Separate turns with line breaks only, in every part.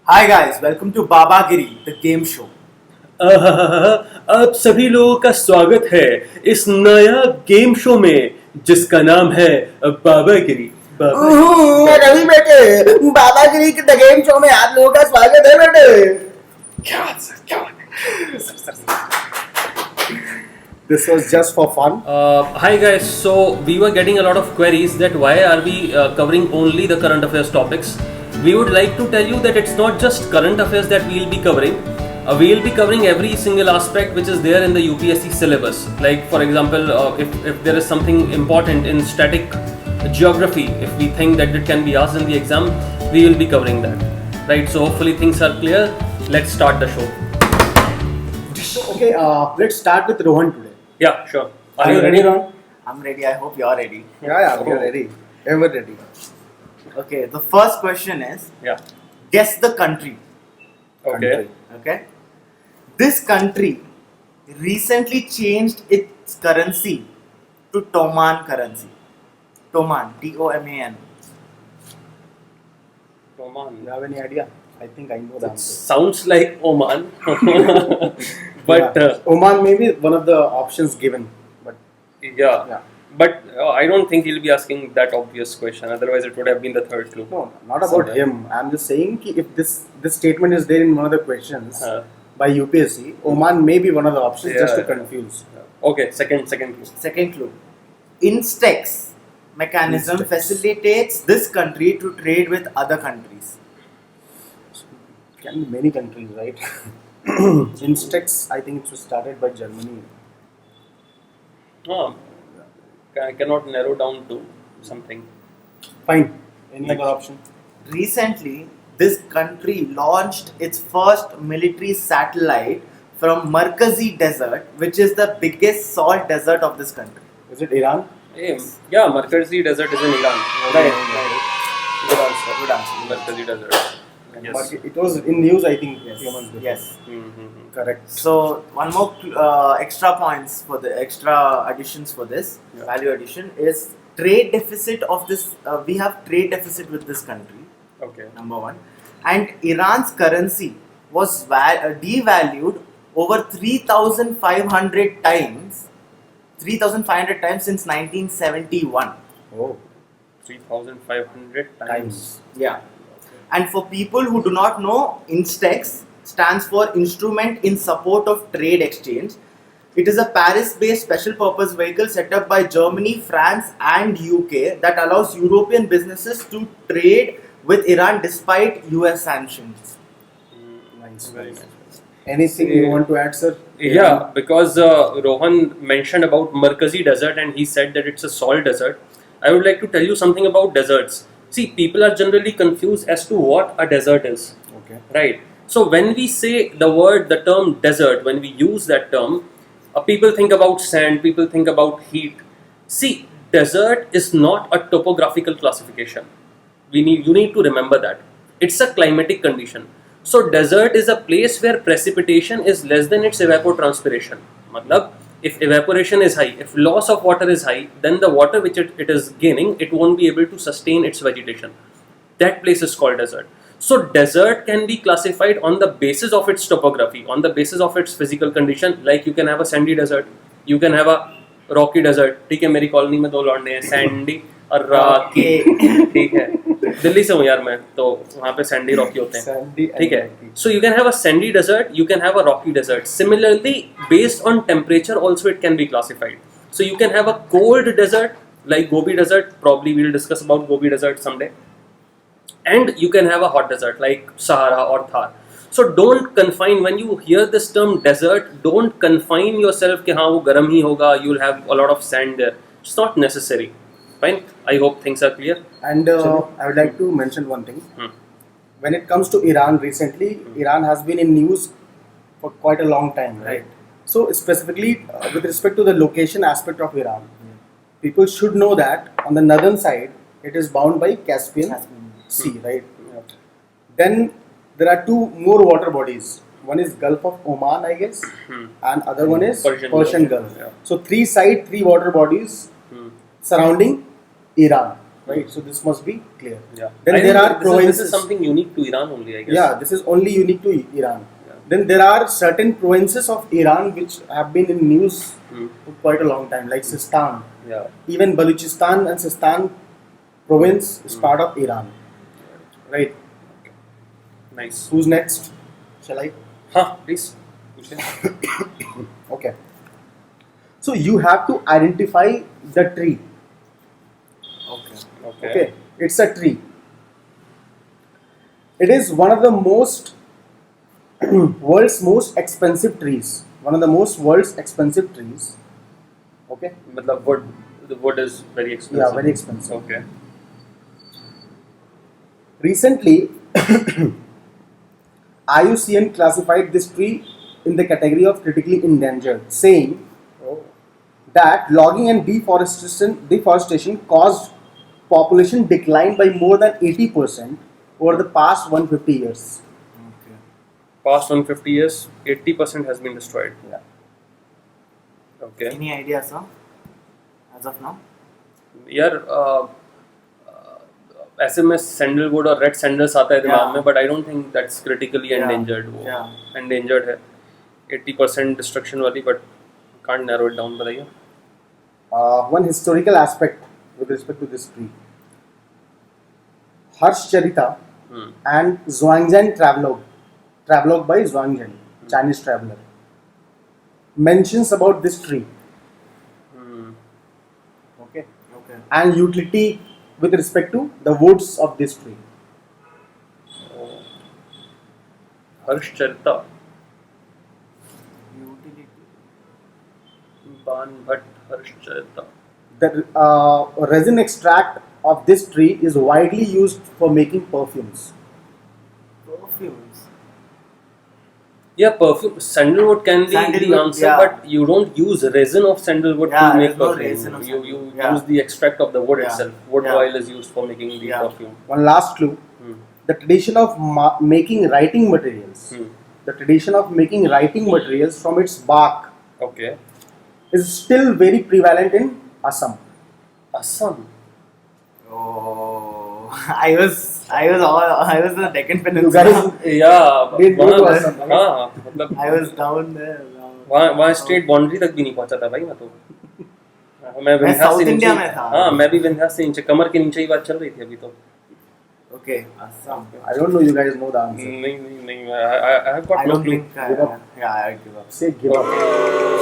Hi guys, welcome to Babagiri, the game show.
आप सभी लोगों का स्वागत है इस नया गेम शो में जिसका नाम है बाबागिरी।
रवि बेटे, बाबागिरी के द गेम शो में आप लोगों का स्वागत है बेटे।
क्या बात सर, क्या बात है sir.
This was just for fun.
Hi guys, so we were getting a lot of queries that why are we covering only the current affairs topics. We would like to tell you that it's not just current affairs that we will be covering. We will be covering every single aspect which is there in the UPSC syllabus. Like for example, if there is something important in static geography, if we think that it can be asked in the exam, we will be covering that. Right, so hopefully things are clear. Let's start the show.
Okay, let's start with Rohan today.
Yeah, sure.
Are you ready, Rohan?
I'm ready. I hope you're ready.
Yeah, we are ready. Ever ready.
Okay, the first question is
Yeah.
guess the country.
Okay.
Okay. This country recently changed its currency to Toman currency. Toman, Toman.
Oman.
You have any idea? I think I know the answer.
Sounds like Oman, but
Yeah. Oman may be one of the options given, but
yeah. But I don't think he'll be asking that obvious question. Otherwise, it would have been the third clue.
no, not about him. I'm just saying ki if this statement is there in one of the questions by UPSC, Oman may be one of the options just to
Yeah.
confuse.
Okay, second clue.
Second clue. Instex mechanism
Instex.
facilitates this country to trade with other countries.
Can be many countries, right? Instex, I think it was started by Germany.
I cannot narrow down to something.
Fine. Any other option?
Recently, this country launched its first military satellite from Markazi Desert, which is the biggest salt desert of this country.
Is it Iran?
Yeah, Markazi Desert is in Iran.
Right.
Good answer.
Good answer.
Markazi Desert. Yes.
But it was in news, I think.
Yes.
few months before.
Yes.
Mm-hmm.
Correct.
So one more extra points for the extra additions for this
Yeah.
value addition is trade deficit of this. We have trade deficit with this country.
Okay.
Number one, and Iran's currency was devalued over 3,500 times. 3,500 times since 1971.
Oh,
3,500
times.
Yeah. And for people who do not know, Instex stands for Instrument in Support of Trade Exchange. It is a Paris-based special purpose vehicle set up by Germany, France and UK that allows European businesses to trade with Iran despite US sanctions.
Nice.
Very
nice.
nice.
Anything you want to add, sir?
Yeah, because Rohan mentioned about Markazi Desert and he said that it's a salt desert. I would like to tell you something about deserts. See, people are generally confused as to what a desert is,
Okay.
right? So when we say the term desert, when we use that term, people think about sand, people think about heat. See, desert is not a topographical classification. You need to remember that. It's a climatic condition. So desert is a place where precipitation is less than its evapotranspiration. Matlab, if evaporation is high, if loss of water is high, then the water which it is gaining, it won't be able to sustain its vegetation. That place is called desert. So desert can be classified on the basis of its topography, on the basis of its physical condition. Like you can have a sandy desert, you can have a rocky desert. ठीक है, मेरी colony में दो लौंडे हैं, Sandy और Rocky. ठीक है, दिल्ली से हूँ यार मैं, तो वहाँ पे सैंडी रॉकी होते हैं.
Sandy and
ठीक है.
rocky.
So you can have a sandy desert, you can have a rocky desert. Similarly, based on temperature also it can be classified. So you can have a cold desert like Gobi Desert. Probably we'll discuss about Gobi Desert someday. And you can have a hot desert like Sahara or Thar. So don't confine, when you hear this term desert, don't confine yourself कि हाँ वो गर्म ही होगा, you'll have a lot of sand there. It's not necessary. Fine. I hope things are clear.
And I would like to mention one thing.
Hmm.
When it comes to Iran, recently Iran has been in news for quite a long time, right? So specifically with respect to the location aspect of Iran, people should know that on the northern side it is bound by Caspian Sea, right? Then there are two more water bodies. One is Gulf of Oman, I guess, and other one is
Persian
Gulf.
Yeah.
So three water bodies surrounding Iran. right? So this must be clear.
Yeah.
Then
I
there
think
are
this
provinces.
is something unique to Iran only, I guess.
Yeah, this is only unique to Iran.
Yeah.
Then there are certain provinces of Iran which have been in news for quite a long time, like Sistan.
Yeah.
Even Baluchistan and Sistan province is part of Iran, right?
Nice.
Who's next? Shall I?
Please. पूछिए.
Okay. So you have to identify the tree.
Okay.
Okay, it's a tree. It is one of the most world's most expensive trees. One of the most world's expensive trees. Okay.
मतलब wood. The wood is very expensive.
Yeah, very expensive.
Okay.
Recently, IUCN classified this tree in the category of critically endangered, saying
Oh.
that logging and deforestation caused population decline by more than 80% over the past 150 years.
Okay.
Past 150 years, 80% has been destroyed.
Yeah.
Okay.
Any idea, sir? As of now?
यार ऐसे में sandalwood और red sandals आता है दिमाग
Yeah.
में, but I don't think that's critically
Yeah.
Endangered. वो
Yeah.
Endangered है 80% डिस्ट्रक्शन वाली, but can't narrow it down. बताइए.
One historical aspect with respect to this tree. Harshcharita and Zhuangzhen travelogue by Zhuangzhen, Chinese traveler, mentions about this tree. Okay.
Okay.
And utility with respect to the woods of this tree.
हर्षचरिता.
Utility.
बान Bhatt हर्षचरिता.
The resin extract of this tree is widely used for making perfumes.
Perfumes.
Yeah, perfume. Sandalwood can be the
Sandalwood,
answer,
yeah.
but you don't use resin of sandalwood
Yeah,
to make
there's no
perfume.
resin of
You
sandalwood. Yeah.
use the extract of the wood
Yeah.
itself. Wood
Yeah.
oil is used for making the
Yeah.
perfume.
One last clue. The tradition of making writing materials. The tradition of making writing materials from its bark
Okay.
is still very prevalent in Assam.
Assam.
Oh, I was in the Deccan
You
Peninsula.
guys
Yeah.
didn't go to
वहाँ
Assam, right?
हाँ मतलब
I was down there.
वहाँ state boundary तक भी नहीं पहुँचा था भाई मैं तो. मैं विंध्यास
South
से
India
नीचे.
में था.
हाँ मैं भी विंध्यास से नीचे कमर के नीचे ही बात चल रही थी अभी तो.
Okay, Assam.
I don't know you guys know the answer.
नहीं I have got
I
no
don't
clue.
think.
Give up.
Yeah, I give up.
Say give up.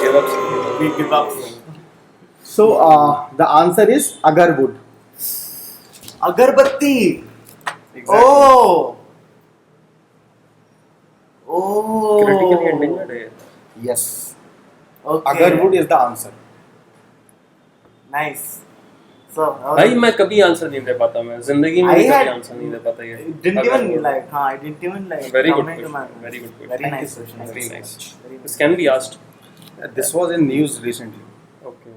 Give up.
We give up.
So the answer is agarwood.
Agarbatti.
Exactly.
Oh. Oh.
Critically endangered है.
Yes.
Okay.
Agarwood is the answer.
Nice. So.
भाई मैं कभी answer नहीं दे पाता. मैं जिंदगी में
I
कभी
had-
आंसर नहीं दे पाता ये.
Didn't
अगर
even
वो-
like. I didn't even like.
Very good
come into
question.
my-
Very good question.
Very
Thank
nice
you, sir.
question.
Very
Very
nice.
Very
This
nice.
can be asked.
This was in news recently.
Okay.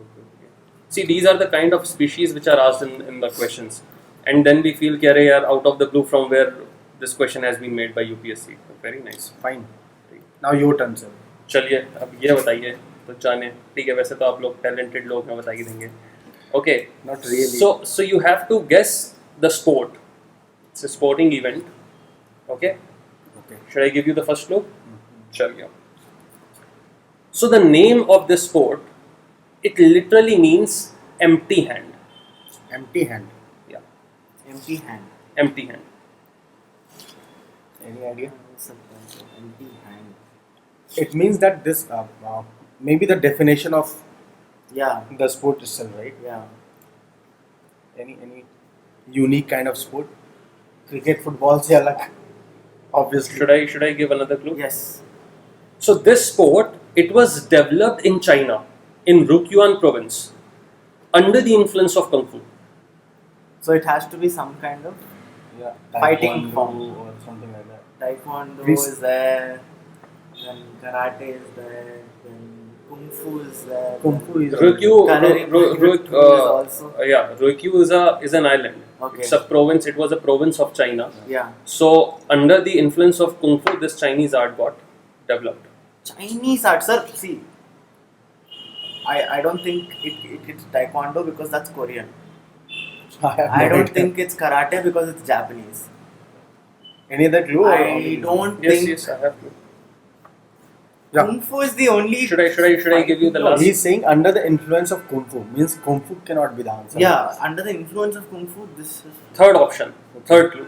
See, these are the kind of species which are asked in the questions, and then we feel कि अरे यार out of the blue from where this question has been made by UPSC. Very nice.
Fine. Now your turn, sir.
चलिए अब ये बताइए तो जाने. ठीक है वैसे तो आप लोग talented लोग हैं बता ही देंगे. Okay.
Not really.
So you have to guess the sport. It's a sporting event. Okay.
Okay.
Should I give you the first clue? चलिए. So the name of this sport, it literally means empty hand.
Empty hand.
Yeah,
Empty hand.
empty hand.
Any idea?
Empty hand.
It means that this maybe the definition of
Yeah.
the sport itself, right?
Yeah.
Any unique kind of sport? Cricket, football से अलग. Obviously.
Should I give another clue?
Yes.
So this sport, it was developed in China, in Rukyuan province, under the influence of Kung Fu.
So it has to be some kind of
Yeah.
Fighting
Taekwondo
form.
or something like that.
taekwondo
Please.
is there, then karate is there, then kung fu is there.
Kung Fu is
Ryukyu,
Is also.
Ryukyu is an island.
Okay.
It's a province. It was a province of China.
Yeah.
So under the influence of Kung Fu, this Chinese art got developed.
Chinese art, sir. See, I don't think it's taekwondo because that's Korean. I don't think it's karate because it's Japanese.
Any other clue? or
I
only-
don't
Yes,
think
yes, I have to.
Yeah.
Kung Fu is the only.
Should I give you the
No,
last?
he's saying under the influence of Kung Fu. Means Kung Fu cannot be the answer.
Yeah, under the influence of Kung Fu, this is.
Third option, third clue.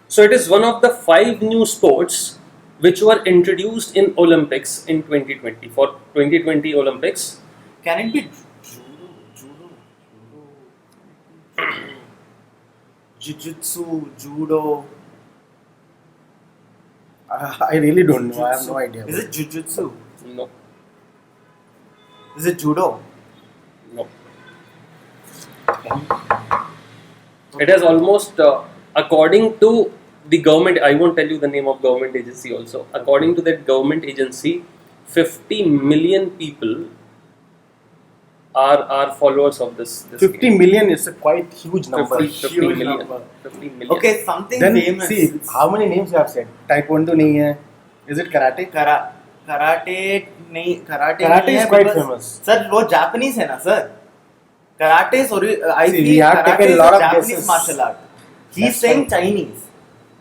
So it is one of the 5 new sports which were introduced in Olympics in 2020. For 2020 Olympics,
Can it be judo? Jiu-jitsu, judo.
I really don't know. I have no idea.
Is it jiu-jitsu?
no,
Is it judo?
no. It has almost, according to the government, I won't tell you the name of government agency also. According to that government agency, 50 million people are followers of this
50
game.
million is a quite huge number.
50
Huge
million.
number.
50 million.
Okay, something
Then
famous.
see how many names you have said. Taekwondo nahi hai. Is it karate?
Karate नहीं
Karate
नहीं
is
है
quite
because-
famous.
Sir, वो Japanese है ना sir? Karate is I
See,
feel
we have
karate
taken
is
lot
a
of
Japanese
guesses.
martial art. He's
That's
saying
right.
Chinese.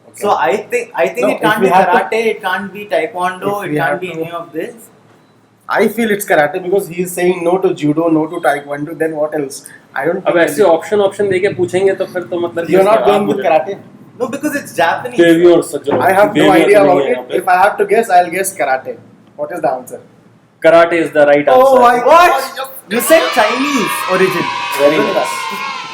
Okay.
So I think
No,
it can't
if we
be
have to-
karate, it can't be taekwondo,
If
it
we
can't
have
be
to-
any of this.
I feel it's karate because he is saying no to judo, no to taekwondo. Then what else? I don't.
अब
think
ऐसे option देके पूछेंगे तो फिर तो मतलब
You're not going with karate.
No, because it's Japanese.
देवी और सज्जनों
I have no
देवियाँ
idea
तो नहीं
about
है यहाँ
it.
पे।
If I have to guess, I'll guess karate. What is the answer?
Karate is the right answer.
Oh my
What? You said Chinese origin.
Very nice.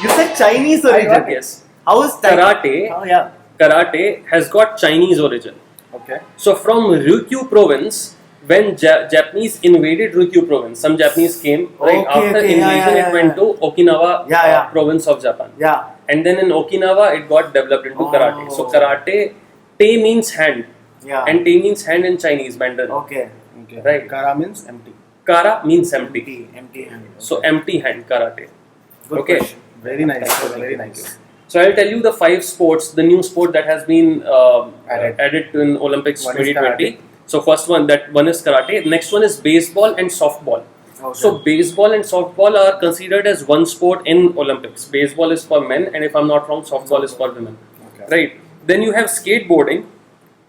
You said Chinese
I
origin.
got it.
Yes.
How is
Karate.
Oh yeah.
Karate has got Chinese origin.
Okay.
So from Ryukyu province, when Japanese invaded Ryukyu province, some Japanese came. Right
Okay,
after
okay,
invasion,
yeah,
it went to Okinawa
Yeah.
province of Japan.
Yeah.
And then in Okinawa, it got developed into karate. So
Oh.
karate, te means hand,
Yeah.
and te means hand in Chinese Mandarin.
Okay.
Okay.
Right.
Kara means empty.
Kara means empty.
Empty hand.
So empty hand karate.
Good
Okay.
question.
Very nice. Very nice.
So I'll tell you the 5 sports, the new sport that has been added to in Olympics
One is
2020. So first one is karate. Next one is baseball and softball.
Okay.
So baseball and softball are considered as one sport in Olympics. Baseball is for men, and if I'm not wrong, softball is for women.
Okay.
Right. Then you have skateboarding,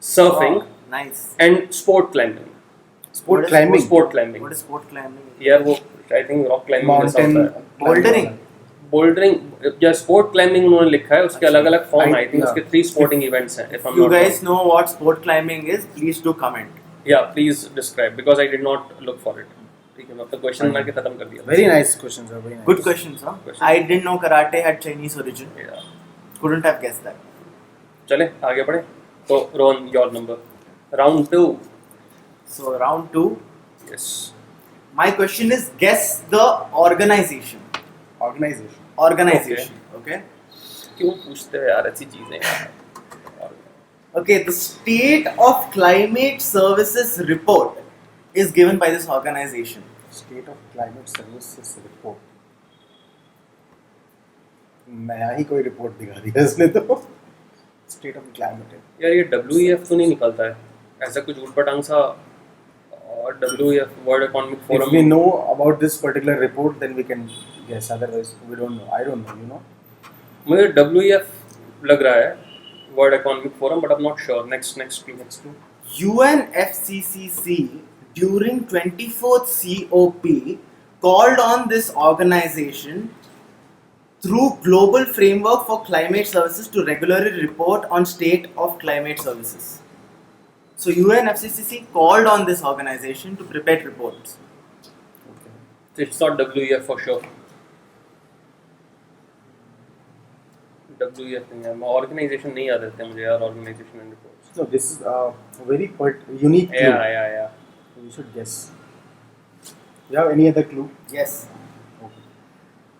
surfing,
Wow, nice.
and sport climbing.
Sport
What is
climbing.
Sport climbing.
What is sport climbing?
यार वो I think rock climbing जैसा
Mountain.
होता है.
Bouldering.
Bouldering या sport climbing उन्होंने लिखा है, उसके अलग अलग फॉर्म आई थिंक
Yeah.
उसके 3 sporting events हैं if I'm
You
not
guys
wrong.
know what sport climbing is? Please do comment.
Yeah, please describe because I did not look for it. ठीक है, मैं अपना क्वेश्चन बना के खत्म कर दिया.
Very nice questions, sir. Very nice.
Good question, sir.
Question.
I didn't know karate had Chinese origin.
Yeah.
Couldn't have guessed that.
चले आगे बढ़े. तो Rohan, your number. Round 2.
So round 2.
Yes.
My question is guess the organization.
Organization.
Organization. Okay.
क्यों पूछते हो यार ऐसी चीजें यार?
Okay. The State of Climate Services report is given by this organization.
State of Climate Services report. नया ही कोई report दिखा दिया इसने तो. State of climate.
यार ये WEF तो नहीं निकलता है. ऐसा कुछ उल्टा सा और WEF World Economic
If
Forum.
we know about this particular report, then we can guess. Otherwise, we don't know. I don't know. You know.
मुझे WEF लग रहा है World Economic Forum, but I'm not sure. Next clue.
UNFCCC during 24th COP called on this organization through Global Framework for Climate Services to regularly report on state of climate services. So UNFCCC called on this organization to prepare reports.
Okay.
It's not WEF for sure. WEF नहीं है. Organization नहीं याद रहते मुझे यार organization and reports.
So this is a very unique clue.
Yeah.
You should guess. You have any other clue?
Yes.
Okay.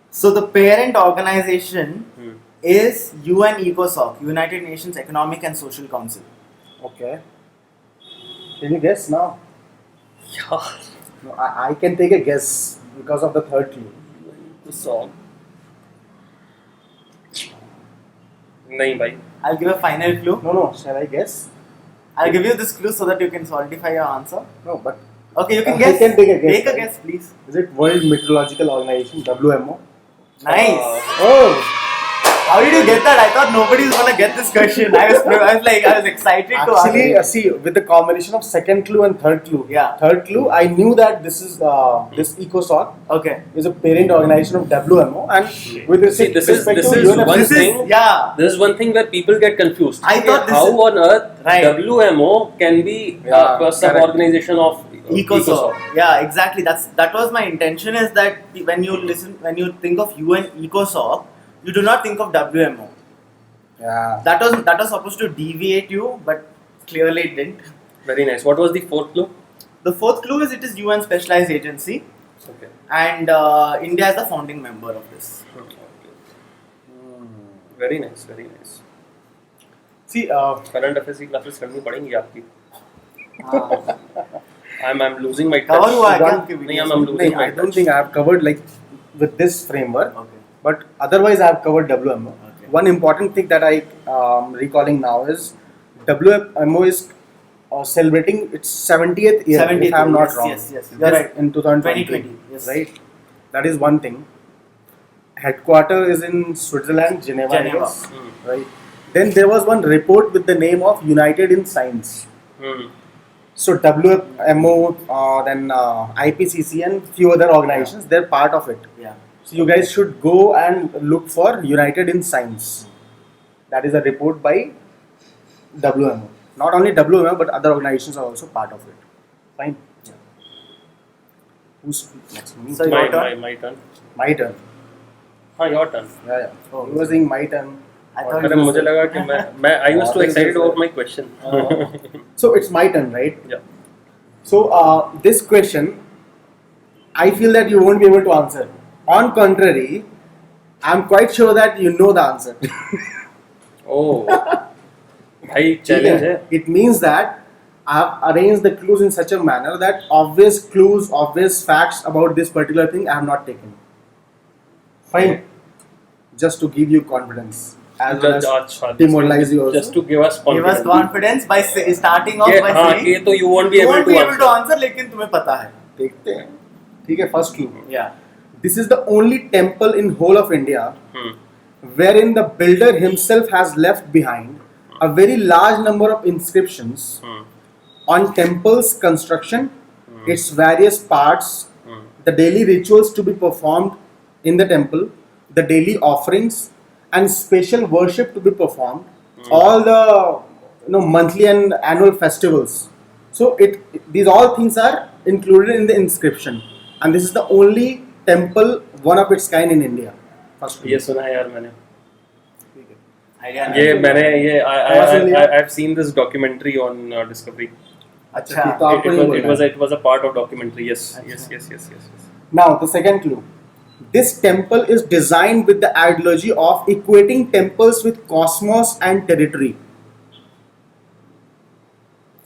So the parent organization
Hmm.
is UN ECOSOC, United Nations Economic and Social Council.
Okay. Can you guess now?
यार
No, I can take a guess because of the third clue.
तो song. नहीं भाई.
I'll give a final clue.
No, shall I guess?
I'll give you this clue so that you can solidify your answer.
No, but
Okay, you can
I
guess.
can take a guess,
Take a
right?
guess, please.
is it World Meteorological Organization, WMO?
Nice.
Oh,
How did you get that? I thought nobody's gonna get this question. I was excited to ask.
Actually,
it.
see, with the combination of second clue and third clue.
Yeah.
Third clue, I knew that this is this EcoSoc
Okay.
is a parent organization of WMO, and with
See, this is
UNFCCC,
one
This is
thing.
yeah.
This is one thing where people get confused.
I thought this
how
is-
on earth
Right.
WMO can be
Yeah,
a sub-organization of
EcoSoc. Yeah, exactly. That was my intention. Is that when you think of UN EcoSoc, you do not think of WMO.
Yeah.
That was supposed to deviate you, but clearly it didn't.
Very nice. What was the fourth clue?
The fourth clue is it is UN specialized agency,
Okay.
and India is the founding member of this.
Very nice. Very nice.
See,
current affairs की classes करनी पड़ेंगी आपकी.
हाँ.
I'm losing my touch.
Cover हुआ है क्या
one-
आपके
नहीं,
videos
I'm
में?
losing my
I don't
touch.
think I have covered like with this framework,
Okay.
but otherwise I have covered WMO.
Okay.
One important thing that I recalling now is WMO is celebrating its 70th year.
70th
if I am
year,
not
yes,
wrong.
yes, you're
This
right.
In 2020,
2020, yes.
right? That is one thing. Headquarter is in Switzerland, Geneva, I
Geneva.
guess, right? Then there was one report with the name of United in Science.
Hmm.
So WMO, then IPCC and few other organizations, they're part of it.
Yeah.
So you guys should go and look for United in Science. That is a report by WMO. Not only WMO, but other organizations are also part of it. Fine. Who's next? Me?
So your turn?
My turn.
My turn.
हाँ, your turn.
Yeah, yeah.
Oh.
You were saying my turn.
I thought
अरे मुझे लगा कि मैं I was too excited about my question.
So it's my turn, right?
Yeah.
So this question, I feel that you won't be able to answer. On contrary, I'm quite sure that you know the answer.
Oh. भाई challenge है.
It means that I have arranged the clues in such a manner that obvious clues, obvious facts about this particular thing I have not taken. Fine. Just to give you confidence. As well as
अच्छा,
demoralize you also.
Just to give us
Give us
confidence.
confidence by starting off by
हाँ,
saying
ये तो you won't be
you
able
won't
to
be able to
answer.
answer, लेकिन तुम्हें पता है.
देखते हैं. ठीक है, first clue.
Yeah.
This is the only temple in whole of India
Hmm.
wherein the builder himself has left behind a very large number of inscriptions
Hmm.
on temple's construction, its various parts,
Hmm.
the daily rituals to be performed in the temple, the daily offerings and special worship to be performed, all the monthly and annual festivals. So these all things are included in the inscription, and this is the only temple one of its kind in India. First
ये सुना है यार मैंने.
Idea
ये
नहीं.
मैंने ये
कहाँ सुन लिया?
I've seen this documentary on Discovery.
अच्छा.
तो आपको नहीं बोलना है.
It was a part of documentary. Yes.
Now the second clue. This temple is designed with the ideology of equating temples with cosmos and territory.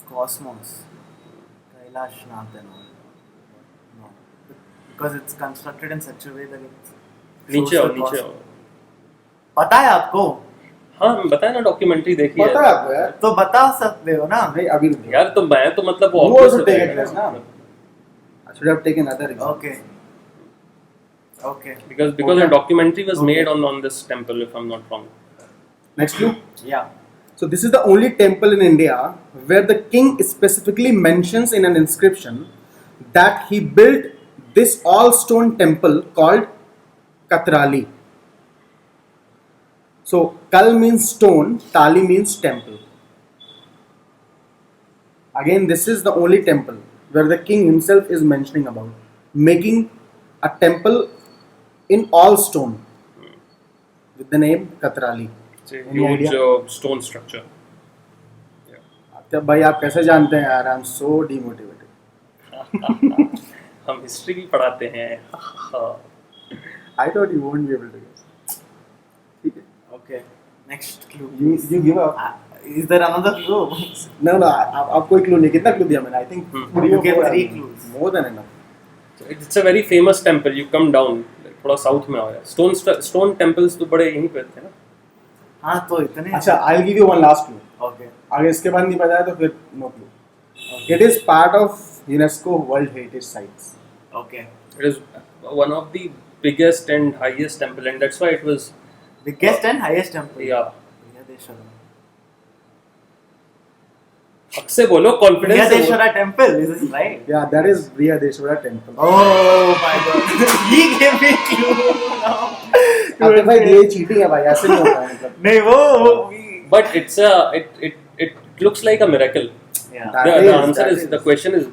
Cosmos. Kailash Nath and all. No. Because it's constructed in such a way that it's
नीचे आओ
shows the
नीचे
cosmos.
आओ.
पता है आपको?
हाँ बताया ना डॉक्यूमेंट्री देखी
पता
है.
है आपको यार?
तो बता सकते हो ना.
नहीं अभी रुक जाओ.
यार तो मैं तो मतलब वो
You
obvious
also
होता
take
है.
it as ना. I should have taken other example.
Okay. Okay.
Because
Okay.
a documentary was
Okay.
made on this temple, if I'm not wrong.
Next clue.
Yeah.
So this is the only temple in India where the king specifically mentions in an inscription that he built this all-stone temple called Katrali. So Kal means stone, Tali means temple. Again, this is the only temple where the king himself is mentioning about making a temple in all stone with the name Katrali.
It's a
Any
huge
idea?
stone structure.
तब भाई आप कैसे जानते हैं यार? I am so demotivated.
हम history भी पढ़ाते हैं.
I thought you won't be able to guess. ठीक है.
Okay. Next clue.
You give up.
Is there another clue?
No, आप कोई क्लू नहीं. कितना क्लू दिया मैंने? I think
You gave 3 clues.
More than enough.
It's a very famous temple. You come down. थोड़ा south में आओ यार. Stone temples तो बड़े यहीं पे थे ना.
हाँ तो इतने.
अच्छा, I will give you one last clue.
Okay.
अगर इसके बाद नहीं पता है तो फिर no clue. It is part of UNESCO world heritage sites.
Okay.
It is one of the biggest and highest temple, and that's why it was
Biggest and highest temple.
Yeah.
Brihadeshwara.
अब से बोलो confidence से बोलो।
Brihadeshwara temple, is this right?
Yeah, that is Brihadeshwara temple.
Oh my god. He gave me clue now.
अबे भाई ये cheating है भाई, ऐसे नहीं होता है मतलब.
नहीं वो
But it looks like a miracle.
yeah.
The answer is the question is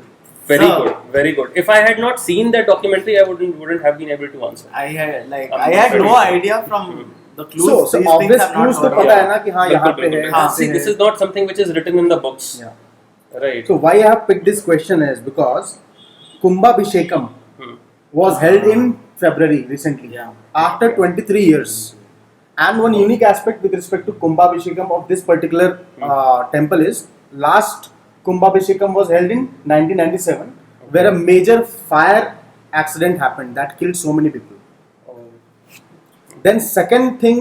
very
So-
good, very good. If I had not seen that documentary, I wouldn't have been able to answer.
I had
I'm
no
very-
idea from the clues.
So
These things
obvious
I've not
clues तो
heard
पता
of.
है ना कि हाँ यहाँ पे है,
बिल्कुल,
हाँ,
बिल्कुल। See, this is not something which is written in the books,
Yeah.
right?
So why I have picked this question is because Kumbhabhishekam
Hmm.
was held in February recently,
Yeah.
after 23 years. And one unique aspect with respect to Kumbhabhishekam of this particular temple is last Kumbhabhishekam was held in 1997, where a major fire accident happened that killed so many people. Then second thing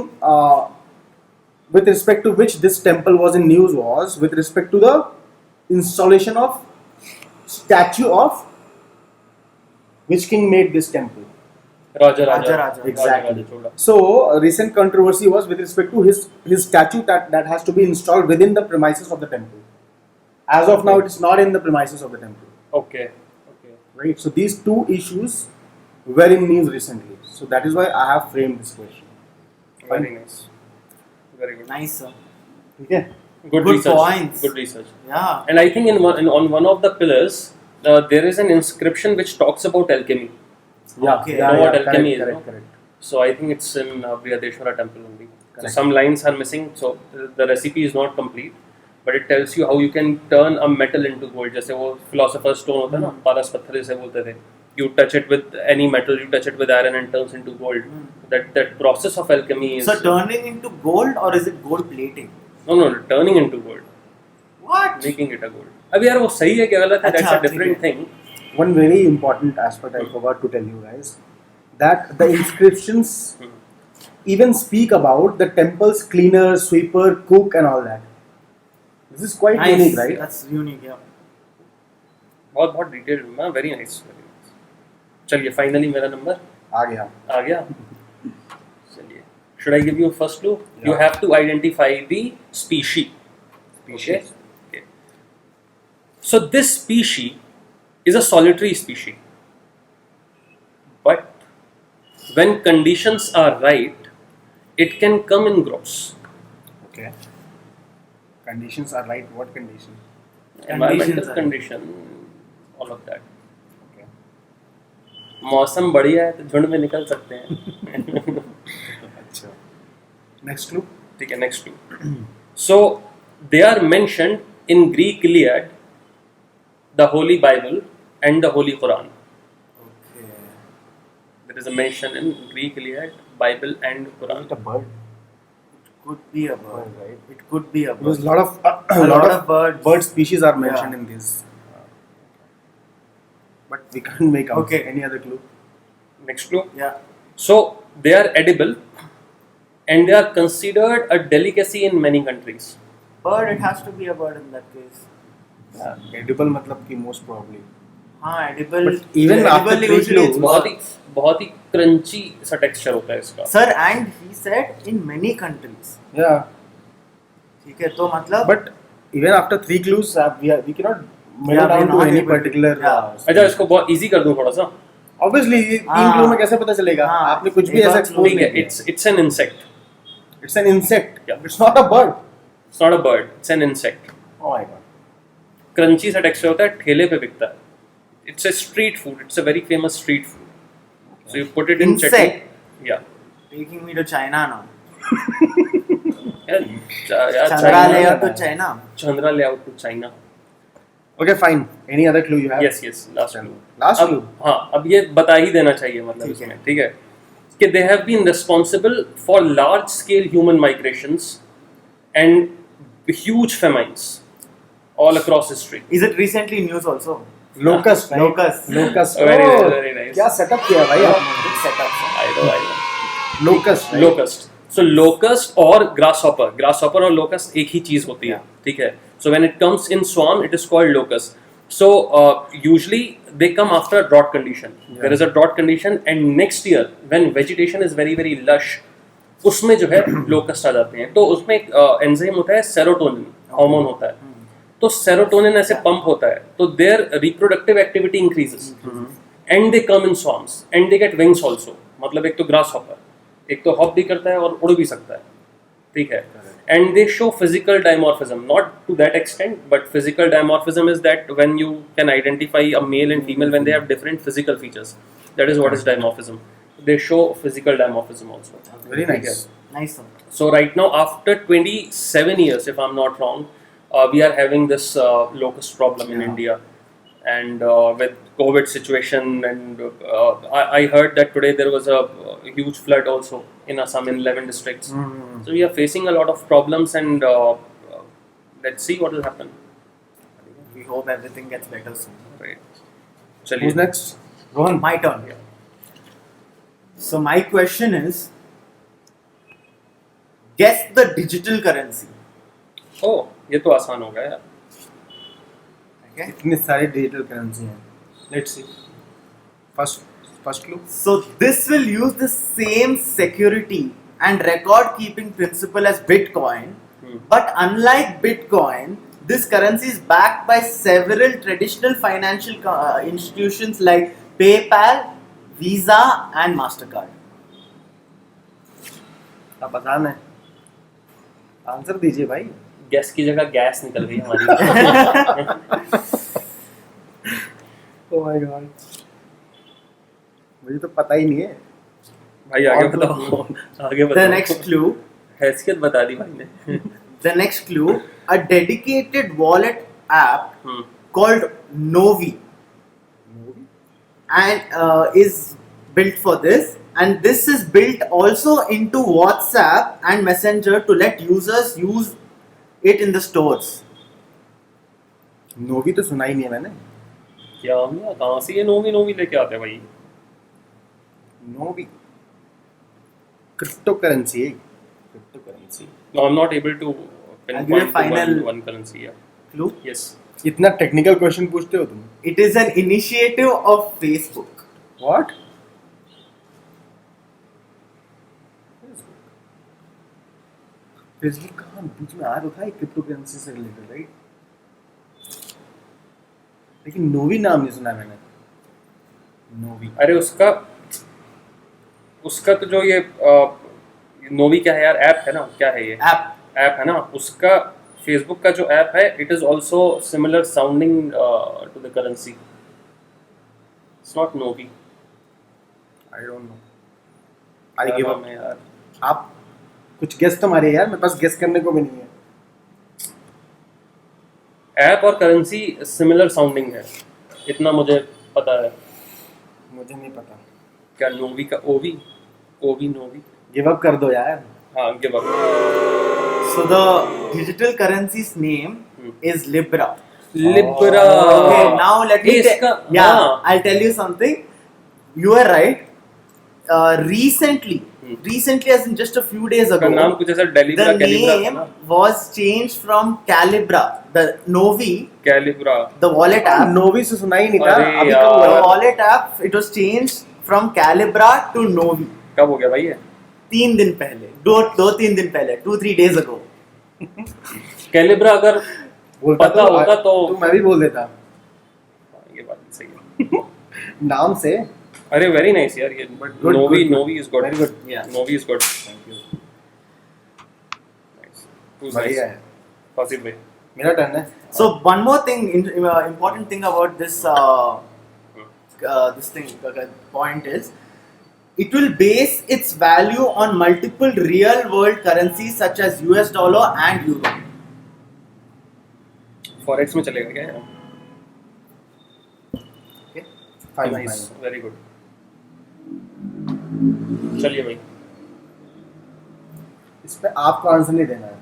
with respect to which this temple was in news was with respect to the installation of statue of which king made this temple.
Raja.
Exactly.
Chola.
So a recent controversy was with respect to his statue that has to be installed within the premises of the temple. As of now, it is not in the premises of the temple.
Okay.
Right. So these two issues were in news recently. So that is why I have framed this question.
Very nice. Very good.
Nice, sir.
Okay.
Good
Good
research.
points.
Good research.
Yeah.
And I think on one of the pillars, there is an inscription which talks about alchemy.
Yeah.
Okay.
You know what alchemy is,
correct,
no?
correct.
So I think it's in Brihadeshwara temple only. So
Correct.
some lines are missing, so the recipe is not complete, but it tells you how you can turn a metal into gold. जैसे वो philosopher's stone होता है ना, पारस पत्थर जिसे बोलते थे. You touch it with any metal, you touch it with iron and turns into gold. That process of alchemy is
So turning into gold or is it gold plating?
no, turning into gold,
What?
making it a gold. अब यार वो सही है क्या गलत है? That's
अच्छा,
a different
ठीक
thing.
One very important aspect I forgot to tell you guys, that the inscriptions even speak about the temple's cleaner, sweeper, cook and all that. This is quite
Nice.
unique, right?
That's unique, yeah.
बहुत detailed ना, very nice. चलिए finally मेरा number
आ गया.
आ गया. चलिए. Should I give you a first clue? You
Yeah.
have to identify the species. Okay. So this species is a solitary species. But when conditions are right, it can come in groups.
Okay. Conditions are right. What condition?
Environmental
are-
condition, all of that.
Okay.
मौसम बढ़िया है तो झुंड में निकल सकते हैं.
अच्छा. Next clue.
ठीक है, next clue. So they are mentioned in Greek Iliad, the Holy Bible, and the Holy Quran.
Okay.
There is a mention in Greek Iliad, Bible, and
Is
Quran.
it a bird?
Could be a bird.
Right.
It could be a
Because
bird.
a lot of
birds.
bird species are mentioned
Yeah.
in this. But we can't make out
Okay.
any other clue.
Next clue.
Yeah.
So they are edible, and they are considered a delicacy in many countries.
Bird, it has to be a bird in that case.
Edible मतलब कि most probably.
हाँ, edible.
But even after
edible
three
usually it's
clues-
बहुत ही crunchy सा texture होता है इसका.
Sir, and he said in many countries.
Yeah.
ठीक है, तो मतलब.
But even after 3 clues, we cannot nail
Yeah,
down
we're
to
not
any
able to-
particular.
Yeah.
अच्छा, इसको बहुत इजी कर दूं थोड़ा सा.
Obviously, ये 3
हाँ.
clue में कैसे पता चलेगा?
हाँ.
आपने कुछ भी
एक
ऐसा
बात
expose
ठीक
नहीं
है,
किया.
it's an insect.
It's an insect.
Yeah.
It's not a bird.
It's not a bird. It's an insect.
Oh my god.
Crunchy सा टेक्सचर होता है, ठेले पे बिकता है. It's a street food. It's a very famous street food. So you put it in
Insect.
chutney. Yeah.
Taking me to China now.
यार
Chandra
China
layout
है.
to China.
Chandra layout to China.
Okay, fine. Any other clue you have?
Yes. Last
चलो.
clue.
Last
अब
clue.
हाँ, अब ये बता ही देना चाहिए मतलब
ठीक है.
इसमें, ठीक है, कि they have been responsible for large scale human migrations and huge famines all across history.
Is it recently news also?
Locust, right?
Locust.
Locust.
Very
Oh,
nice, very nice.
क्या setup किया भाई आपने?
Good setup, sir.
I know.
Locust, right?
Locust. So locust और grasshopper और locust एक ही चीज होती है, ठीक है. So when it comes in swarm, it is called locust. So usually they come after a drought condition.
Yeah.
There is a drought condition, and next year when vegetation is very very lush, उसमें जो है locust आ जाते हैं। तो उसमें एक enzyme होता है सेरोटोनिन, हार्मोन होता है। तो सेरोटोनिन ऐसे पंप होता है, तो their reproductive activity increases and they come in swarms and they get wings also. मतलब एक तो ग्रास हॉपर, एक तो हॉप भी करता है और उड़ भी सकता है, ठीक है। And they show physical dimorphism, not to that extent, but physical dimorphism is that when you can identify a male and female when they have different physical features, that is what is dimorphism. They show physical dimorphism also.
Very nice.
Nice sir.
So right now, after 27 years, if I'm not wrong, we are having this locust problem in India, and with COVID situation, and I heard that today there was a huge flood also in Assam in 11 districts. So we are facing a lot of problems, and let's see what will happen.
We hope everything gets better soon.
Right.
Who's
Chaliye.
next? Rohan.
My turn. So my question is, guess the digital currency.
Oh, ये तो आसान हो गया यार.
Okay.
इतने सारे digital currency हैं. Let's see. First clue.
So this will use the same security and record keeping principle as Bitcoin, but unlike Bitcoin, this currency is backed by several traditional financial institutions like PayPal, Visa and Mastercard.
आप आसान है. Answer दीजिए भाई.
Gas की जगह gas निकल गई हमारी.
Oh my god. मुझे तो पता ही नहीं है.
भाई आगे बताओ. आगे बताओ.
The next clue.
हैसियत बता दी भाई ने.
The next clue. A dedicated wallet app
hmm.
called Novi. And is built for this, and this is built also into WhatsApp and Messenger to let users use it in the stores.
नोवी तो सुना ही नहीं है मैंने.
क्या हमने कहाँ से ये नोवी नोवी लेके आते हैं भाई.
नोवी क्रिप्टो करेंसी है. Crypto currency.
No, I'm not able to
I'll give you
pinpoint to
final-
one currency. Yeah.
Clue.
Yes.
इतना टेक्निकल क्वेश्चन पूछते हो तुम.
It is an initiative of Facebook.
What? Facebook कहाँ बीच में आ रखा है क्रिप्टो करेंसी से रिलेटेड, राइट? लेकिन नोवी नाम नहीं सुना मैंने. नोवी.
अरे उसका तो जो ये नोवी क्या है यार, ऐप है ना, क्या है ये
App.
ऐप है ना, उसका फेसबुक का जो ऐप है, it is also similar sounding to the currency. It's not Novi.
I don't know. I give up.
यार.
आप कुछ गेस तो मारिए यार, मेरे पास गेस करने को भी नहीं है.
ऐप और करेंसी सिमिलर साउंडिंग है, इतना मुझे पता है.
मुझे नहीं पता.
क्या नोवी का ओवी नोवी.
गिव अप कर दो यार.
हाँ, give up.
So the digital currency's name is Libra.
Libra.
Okay, now let me
इसका
yeah,
हाँ.
I'll tell you something. You are right. Recently, as in just a few days
का
ago,
नाम कुछ ऐसा डेलीब्रा
the
कैलिब्रा था
name
ना.
was changed from Calibra, the Novi,
Calibra.
the wallet app.
नोवी से सुना ही नहीं था.
अरे
अभी
यार.
कब
The
हुआ?
wallet app, it was changed from Calibra to Novi.
कब हो गया भाई ये?
3 दिन पहले, 2-3 दिन पहले, 2-3 days ago.
कैलिब्रा अगर
बोलता
पता होता तो
मैं भी बोल देता.
ये बात सही है.
नाम से.
अरे वेरी नाइस यार ये.
But good,
Novi
good, good.
Novi is good.
Very good.
Yeah.
Novi is good.
Thank you.
Who's
बढ़िया
nice?
है.
फासिल भाई.
मेरा टर्न है.
So one more thing, important thing about this this thing point is, it will base its value on multiple real world currencies such as US dollar and euro.
Forex में चलेगा क्या?
Fine,
nice,
fine.
Very good. चलिए भाई.
इस पे आपको answer नहीं देना है.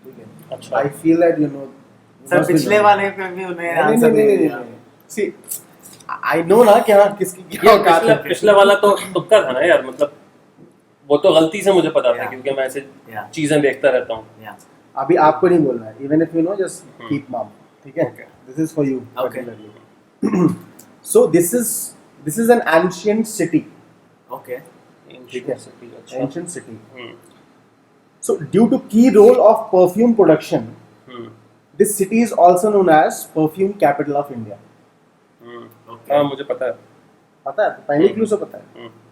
ठीक है.
अच्छा.
I feel that you know.
Sir पिछले वाले पे भी उन्हें आंसर नहीं दिया.
See, I know ना क्या किसकी क्या
ये
औकात है.
पिछला वाला तो तुक्का था ना यार, मतलब वो तो गलती से मुझे पता था
Yeah.
क्योंकि मैं ऐसे
Yeah.
चीजें देखता रहता हूँ.
Yeah.
अभी आपको नहीं बोलना है. Even if you know, just keep mum. ठीक है.
Okay.
This is for you.
Okay.
particularly. So this is an ancient city.
Okay.
Ancient city, अच्छा.
Ancient city. So due to key role of perfume production, this city is also known as perfume capital of India.
हाँ मुझे पता है.
पता है, पहले clue से पता है,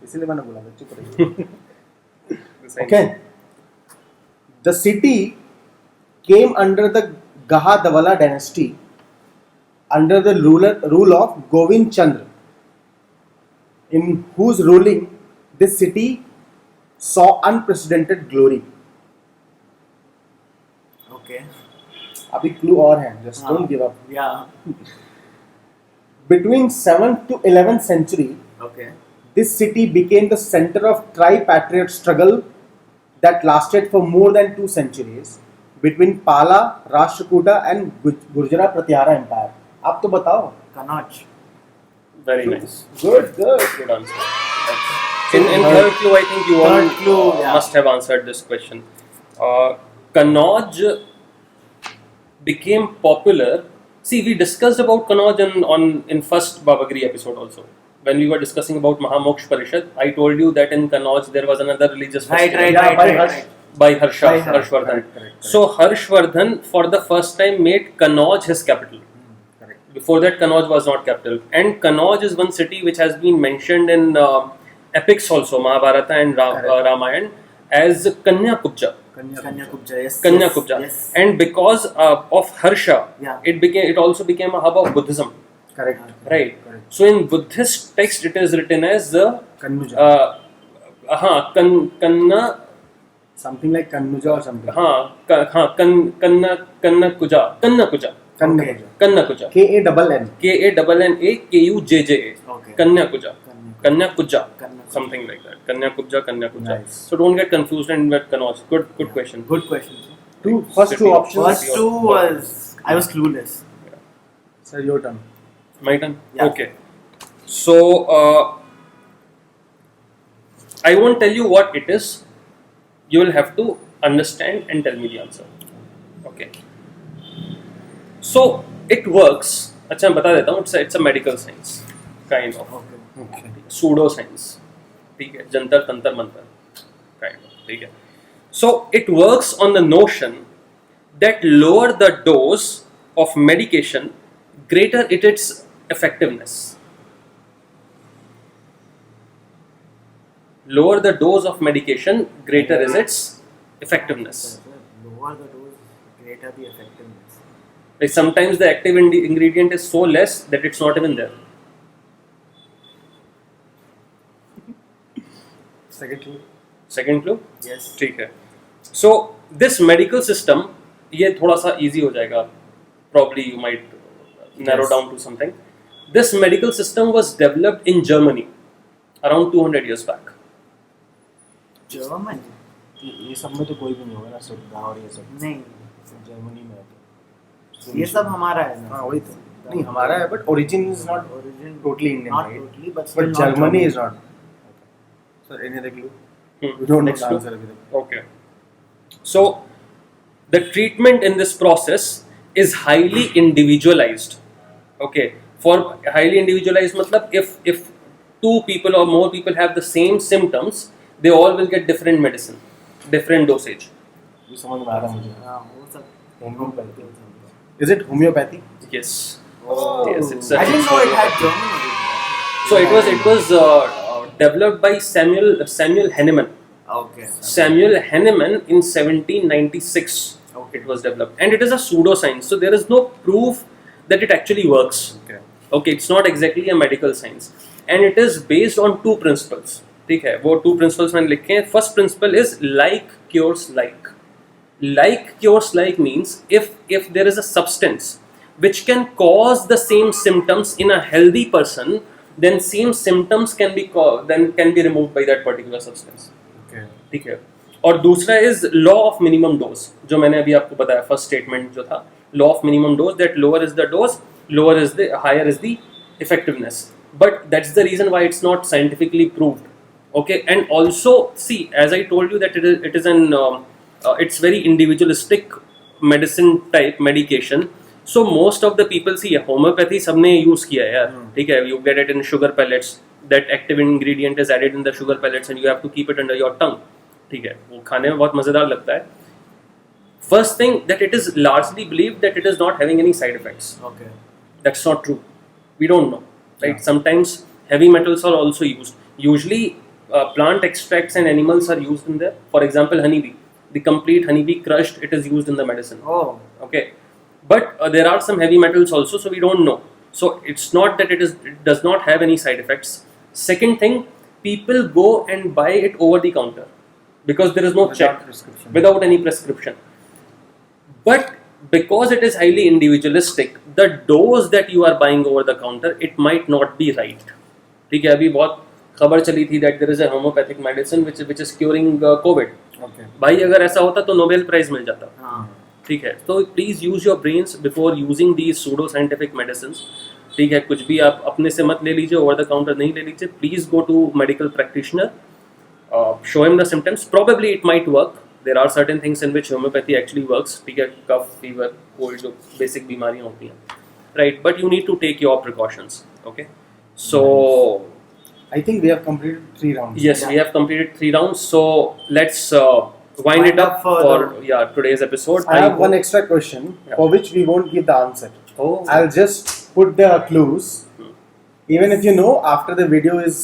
इसीलिए मैंने बोला था, चुप रहिए. Okay. The city came under the Gahadwala dynasty under the rule of Govind Chandra, in whose ruling this city saw unprecedented glory.
Okay.
अभी क्लू और है, just don't give up.
Yeah.
Between 7th to 11th century,
Okay.
this city became the center of tri-patriot struggle that lasted for more than 2 centuries between Pala, Rashtrakuta and Gurjara Pratyahara Empire. आप तो बताओ.
Kannauj.
Very nice.
Good.
Good answer. In third clue, I think you all
Third clue, yeah.
must have answered this question. Kannauj became popular. See, we discussed about Kannauj in first Babagiri episode also. When we were discussing about Mahamoksh Parishad, I told you that in Kannauj there was another religious festival
Right.
by Harsha,
By
Harshvardhan.
Correct.
So Harshvardhan for the first time made Kannauj his capital.
Correct.
Before that, Kannauj was not capital. And Kannauj is one city which has been mentioned in epics also, Mahabharata and Ramayana, as Kanyakubja.
Kanyakubja, yes.
Kanyakubja.
Yes.
And because of Harsha,
Yeah.
it also became a hub of Buddhism.
Correct.
Right.
Correct.
So in Buddhist text, it is written as
Kannuja.
Kanna.
Something like Kannuja or something.
Kannakuja.
Kannuja.
Kannakuja.
K-A-N-N.
K-A-N-N-A-K-U-J-J-A.
Okay.
Kanyakuja. Kanyakuja.
Kannauj.
Something like that. Kanyakuja.
Nice.
So don't get confused and get Kannauj. Good question.
Good question.
First two options.
First two was I was clueless.
Sir, your turn.
My turn?
Yeah.
Okay. So, I won't tell you what it is. You will have to understand and tell me the answer. Okay. So, it works. अच्छा मैं बता देता हूँ. It's a medical science. Kind of.
Okay.
Pseudo science. ठीक है. Jantar तंतर Mantar. Kind of. ठीक है. So, it works on the notion that lower the dose of medication, greater its effectiveness. Lower the dose of medication, greater is its effectiveness.
Lower the dose, greater the effectiveness.
Like sometimes the active ingredient is so less that it's not even there. Second clue?
Yes.
ठीक है. So this medical system, ये थोड़ा सा easy हो जाएगा. Probably you might narrow down to something. This medical system was developed in Germany around 200 years back.
German?
ये सब में तो कोई भी नहीं होगा ना, सुविधा और ये सब
नहीं.
जर्मनी में है तो
ये सब हमारा है ना.
हाँ वही तो नहीं हमारा है, but origin is not
Origin
totally Indian,
not
right?
totally, but still
But
not
Germany
German.
is not. Sir, any other clue? We don't know
Next
the
clue.
answer. Abhi.
Okay. So the treatment in this process is highly individualized. Okay. For highly individualized, matlab if 2 people or more people have the same symptoms, they all will get different medicine, different dosage.
ये समझ में आ रहा है मुझे.
हाँ, हो सकता
Homeopathy. Is it homeopathy?
Yes.
Oh.
Yes, it's
I didn't know it had
it's
German origin.
So it was developed by Samuel Hahnemann.
Okay.
Samuel Hahnemann in 1796.
Okay.
It was developed, and it is a pseudoscience. So there is no proof that it actually works.
Okay.
Okay, it's not exactly a medical science, and it is based on 2 principles. ठीक है, वो 2 principles मैंने लिखे हैं. First principle is like cures like. Like cures like means if there is a substance which can cause the same symptoms in a healthy person, then same symptoms can be removed by that particular substance.
Okay.
ठीक है. और दूसरा is law of minimum dose, जो मैंने अभी आपको बताया first statement जो था, law of minimum dose, that lower is the dose, higher is the effectiveness. But that's the reason why it's not scientifically proved. Okay, and also see, as I told you that it is an it's very individualistic medicine type medication. So most of the people see homeopathy सबने use किया है यार. ठीक है, you get it in sugar pellets. That active ingredient is added in the sugar pellets and you have to keep it under your tongue. ठीक है, वो खाने में बहुत मज़ेदार लगता है. First thing, that it is largely believed that it is not having any side effects.
Okay.
That's not true. We don't know, right?
Yeah.
Sometimes heavy metals are also used. Usually, plant extracts and animals are used in there. For example, honeybee. The complete honeybee crushed, it is used in the medicine.
Oh.
Okay, but there are some heavy metals also, so we don't know. So it's not that it does not have any side effects. Second thing, people go and buy it over the counter because there is no
Without
check,
prescription.
without any prescription. But because it is highly individualistic, the dose that you are buying over the counter, it might not be right. ठीक है, अभी बहुत खबर चली थी that there is a homeopathic medicine which is curing COVID.
Okay.
भाई अगर ऐसा होता तो नोबेल प्राइज मिल जाता.
हाँ.
ठीक है, तो please use your brains before using the pseudo scientific medicine. ठीक है, कुछ भी आप अपने से मत ले लीजिए, ओवर द काउंटर नहीं ले लीजिए. Please go to medical practitioner, show him the symptoms. Probably it might work. There are certain things in which homeopathy actually works. ठीक है, कफ, फीवर, कोल्ड, जो बेसिक बीमारियाँ होती हैं, right. But you need to take your precautions. Okay, so
I think we have completed 3 rounds.
yes, we have completed 3 rounds. So let's wind it up for today's episode.
I have one extra question
Yeah.
for which we won't give the answer.
Oh,
I'll just put the clues. Even if you know, after the video is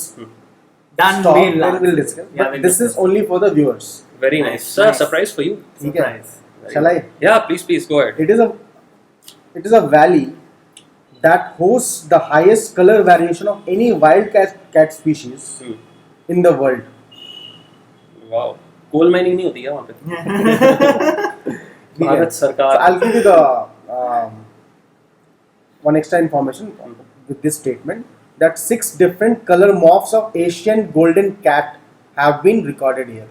Done.
stopped,
We'll
then we'll discuss.
Yeah,
But
we'll
this
discuss.
is only for the viewers.
very
Nice,
nice. Sir,
nice.
surprise for you.
ठीक है?
Surprise.
Shall I?
Yeah, please go ahead.
It is a valley that hosts the highest color variation of any wild cat species
Hmm.
in the world.
Wow. Coal mining नहीं होती है वहाँ पे.
ठीक है?
Bharat
So
सरकार.
I'll give you the one extra information with this statement that 6 different color morphs of Asian golden cat have been recorded here.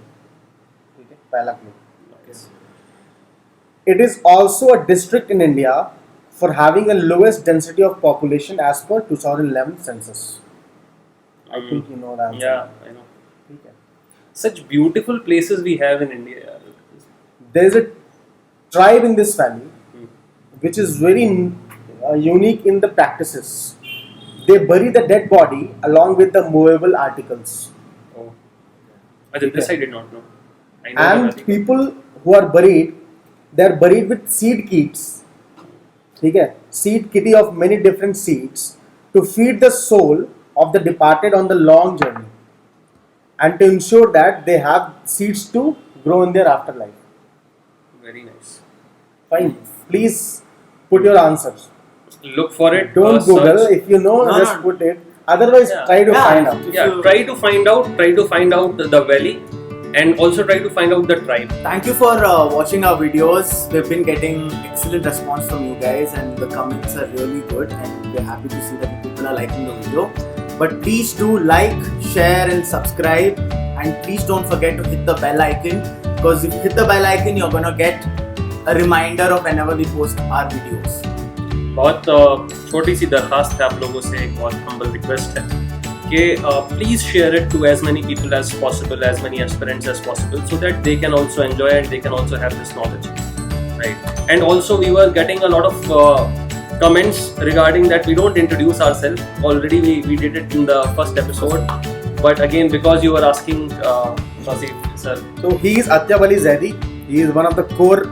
ठीक है? पहला clue.
Nice.
It is also a district in India for having the lowest density of population as per 2011 census. I think you know the answer.
Yeah, I know.
ठीक है?
Such beautiful places we have in India. यार.
There is a tribe in this valley
Hmm.
which is very unique in the practices. They bury the dead body along with the movable articles.
Oh. Ajay, this
Okay.
I did not know. I know
And
that.
people who are buried, they are buried with seed kits. ठीक है? Seed kitty of many different seeds to feed the soul of the departed on the long journey, and to ensure that they have seeds to grow in their afterlife.
Very nice.
Fine. Please put your answers.
Look for it.
Don't Google.
search.
If you know,
No,
just
no.
put it. Otherwise,
Yeah.
try to
Yeah.
find out.
Yeah, try to find out the valley, and also try to find out the tribe.
Thank you for watching our videos. We've been getting excellent response from you guys, and the comments are really good. And we're happy to see that people are liking the video. But please do like, share, and subscribe. And please don't forget to hit the bell icon, because if you hit the bell icon, you're gonna get a reminder of whenever we post our videos.
बहुत छोटी सी दरखास्त है आप लोगों से, एक बहुत humble request है कि please share it to as many people as possible, as many aspirants as possible, so that they can also enjoy and they can also have this knowledge, right. And also we were getting a lot of comments regarding that we don't introduce ourselves. Already we did it in the first episode, but again because you were asking, Tausif sir.
So he is Atyab Ali Zaidi. He is one of the core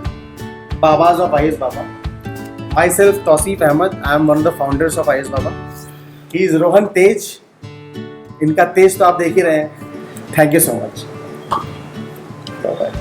Babas of IS Baba. Myself, Tausif Ahmed. I am one of the founders of IS Baba. He is Rohan Tej. इनका तेज तो आप देख ही रहे हैं. Thank you so much. Bye bye.